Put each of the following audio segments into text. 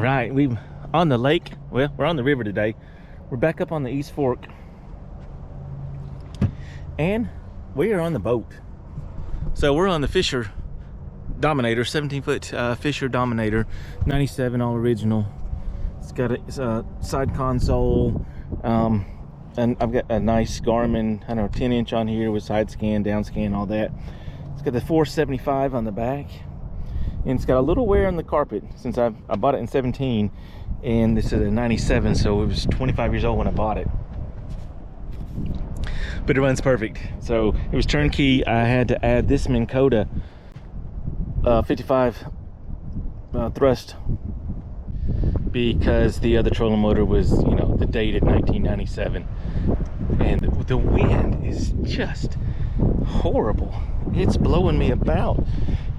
right, we're on the lake. Well, we're on the river today. We're back up on the East Fork, and we are on the boat. So we're on the Fisher Dominator, 17-foot Fisher Dominator, 97 all original. It's got a side console, and I've got a nice Garmin, I don't know, 10-inch on here with side scan, down scan, all that. It's got the 475 on the back, and it's got a little wear on the carpet since I bought it in 17, and this is a 97, so it was 25 years old when I bought it. But it runs perfect. So it was turnkey. I had to add this Minn Kota 55 thrust, because the other trolling motor was, you know, the date at 1997, and the wind is just horrible. It's blowing me about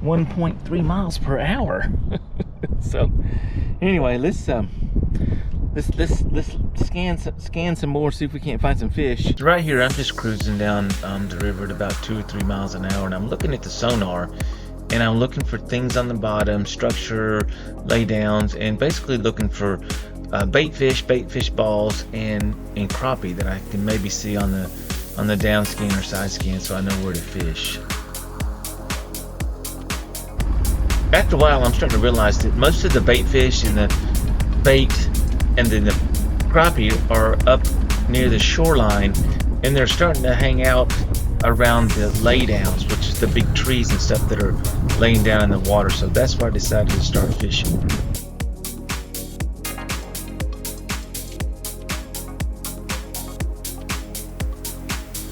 1.3 miles per hour. So anyway, let's scan some more, see if we can't find some fish. Right here, I'm just cruising down the river at about 2 or 3 miles an hour, and I'm looking at the sonar, and I'm looking for things on the bottom, structure, laydowns, and basically looking for bait fish balls, and crappie that I can maybe see on the down scan or side scan, so I know where to fish. After a while, I'm starting to realize that most of the bait fish and the bait and then the crappie are up near the shoreline, and they're starting to hang out around the laydowns, which is the big trees and stuff that are laying down in the water. So that's why I decided to start fishing.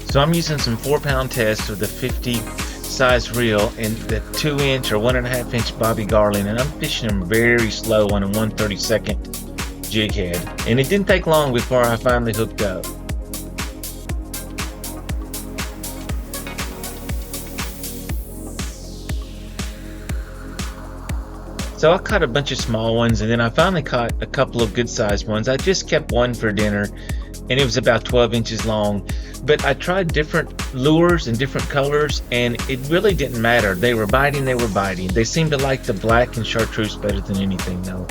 So I'm using some 4-pound tests with the 50 size reel and the 2-inch or 1.5-inch bobby garland, and I'm fishing them very slow on a 1/32 jig head, and it didn't take long before I finally hooked up. So I caught a bunch of small ones, and then I finally caught a couple of good sized ones. I just kept one for dinner, and it was about 12 inches long. But I tried different lures and different colors, and it really didn't matter. They were biting, they were biting. They seemed to like the black and chartreuse better than anything though.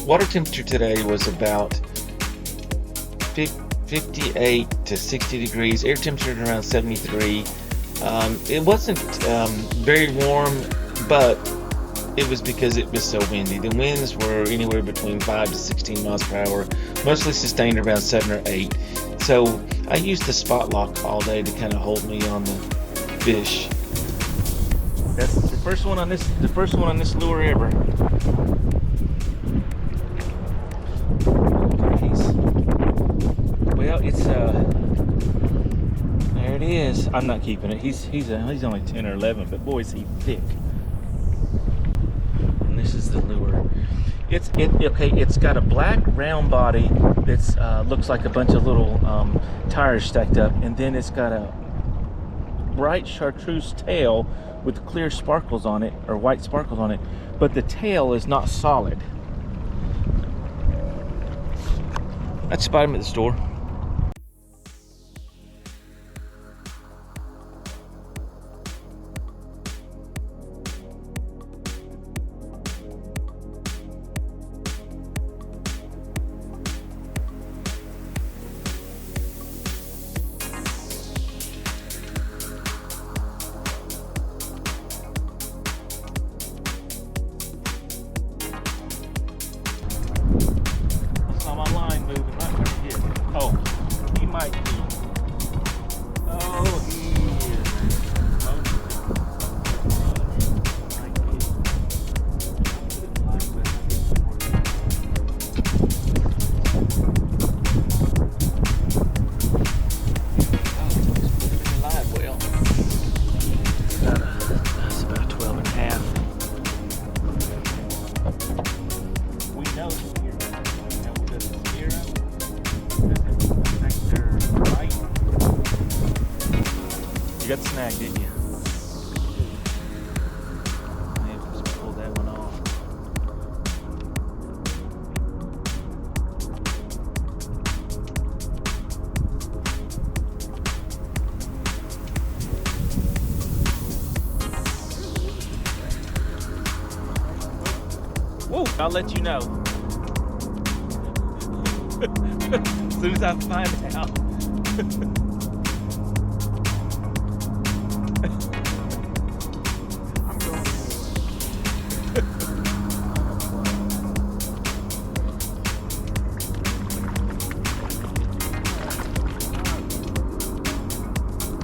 Water temperature today was about 58 to 60 degrees. Air temperature around 73. It wasn't very warm, but it was because it was so windy. The winds were anywhere between 5 to 16 miles per hour, mostly sustained around 7 or 8. So I used the spot lock all day to kind of hold me on the fish. That's the first one on this lure ever. Well, it's there it is. I'm not keeping it. He's only 10 or 11, but boy, is he thick. And this is the lure. It's got a black round body that's looks like a bunch of little tires stacked up, and then it's got a bright chartreuse tail with clear sparkles on it, or white sparkles on it, but the tail is not solid. I spotted him at the store. You got the snag, didn't you? I'll let you know. As soon as I find out.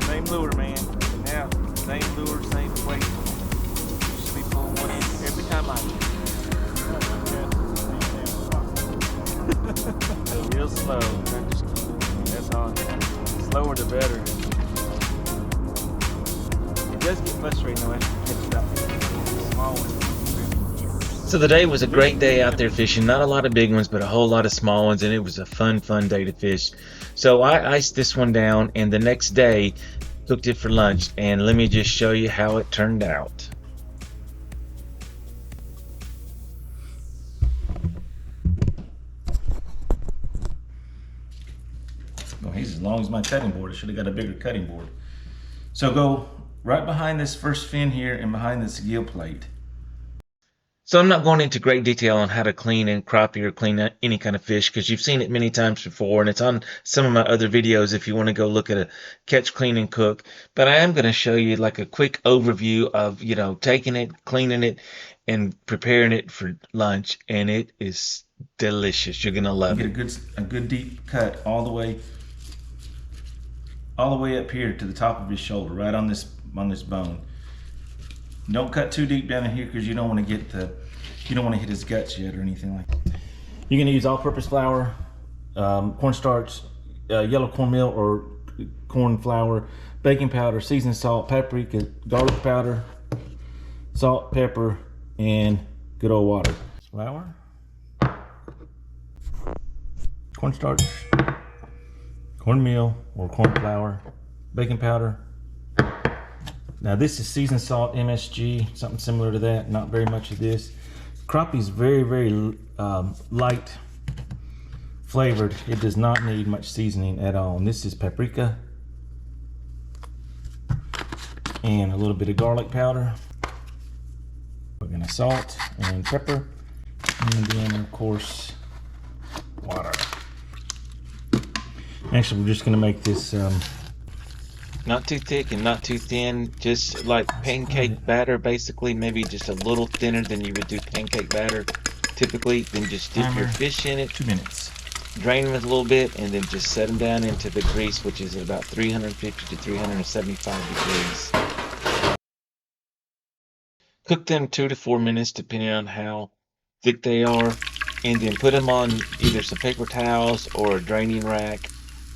Same lure, man. Yeah, same lure, same weight. Should be pulling one in every time I do. Real slow. That's all. Slower the better. It does get frustrating though after you catch that small one. So the day was a great day out there fishing. Not a lot of big ones, but a whole lot of small ones, and it was a fun day to fish. So I iced this one down, and the next day cooked it for lunch, and let me just show you how it turned out. Well, he's as long as my cutting board. I should have got a bigger cutting board. So go right behind this first fin here and behind this gill plate. So I'm not going into great detail on how to clean and crappie or clean any kind of fish, because you've seen it many times before, and it's on some of my other videos if you want to go look at a catch, clean, and cook. But I am going to show you like a quick overview of, you know, taking it, cleaning it, and preparing it for lunch, and it is delicious. You're going to love it. Get a good deep cut all the way up here to the top of his shoulder, right on this bone. Don't cut too deep down in here because you don't want to hit his guts yet or anything like that. You're going to use all-purpose flour, cornstarch, yellow cornmeal or corn flour, baking powder, seasoned salt, paprika, garlic powder, salt, pepper, and good old water. Flour, cornstarch, cornmeal or corn flour, baking powder. Now this is seasoned salt, MSG, something similar to that, not very much of this. Crappie is very light flavored. It does not need much seasoning at all. And this is paprika and a little bit of garlic powder. We're gonna salt and pepper, and then of course water. Actually, we're just gonna make this not too thick and not too thin, just like pancake batter basically, maybe just a little thinner than you would do pancake batter typically. Then just dip your fish in it, 2 minutes, drain them a little bit, and then just set them down into the grease, which is about 350 to 375 degrees. Cook them 2 to 4 minutes depending on how thick they are, and then put them on either some paper towels or a draining rack.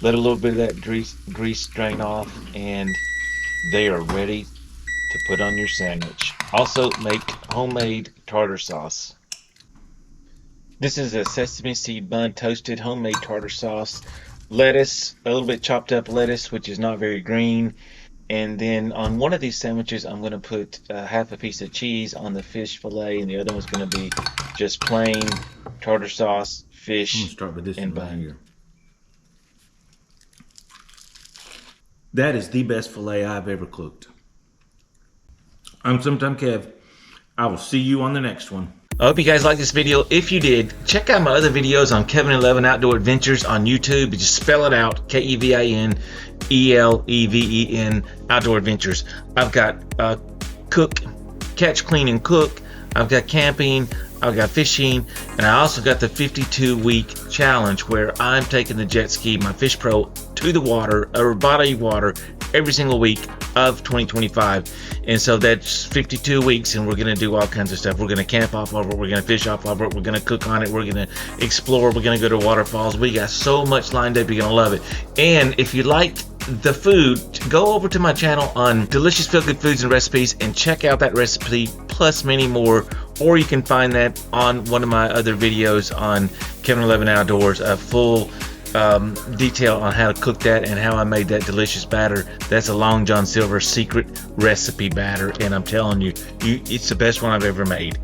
Let a little bit of that grease drain off, and they are ready to put on your sandwich. Also, make homemade tartar sauce. This is a sesame seed bun toasted homemade tartar sauce, lettuce, a little bit chopped up lettuce, which is not very green, and then on one of these sandwiches I'm going to put half a piece of cheese on the fish fillet, and the other one's going to be just plain tartar sauce, fish, I'm gonna start with this and bun. Here. That is the best filet I've ever cooked. I'm Sometime Kev. I will see you on the next one. I hope you guys liked this video. If you did, check out my other videos on Kevin 11 Outdoor Adventures on YouTube. Just spell it out, KEVIN ELEVEN Outdoor Adventures. I've got cook, catch, clean, and cook. I've got camping. I've got fishing, and I also got the 52-week challenge where I'm taking the jet ski, my Fish Pro, to the water, or body of water, every single week of 2025. And so that's 52 weeks, and we're going to do all kinds of stuff. We're going to camp off of it, we're going to fish off of it, we're going to cook on it, we're going to explore, we're going to go to waterfalls. We got so much lined up, you're going to love it. And if you liked the food, go over to my channel on Delicious Feel Good Foods and Recipes and check out that recipe plus many more, or you can find that on one of my other videos on Kevin 11 Outdoors, a full detail on how to cook that and how I made that delicious batter. That's a Long John Silver secret recipe batter, and I'm telling you, it's the best one I've ever made.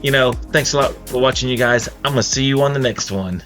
You know, thanks a lot for watching, you guys. I'm gonna see you on the next one.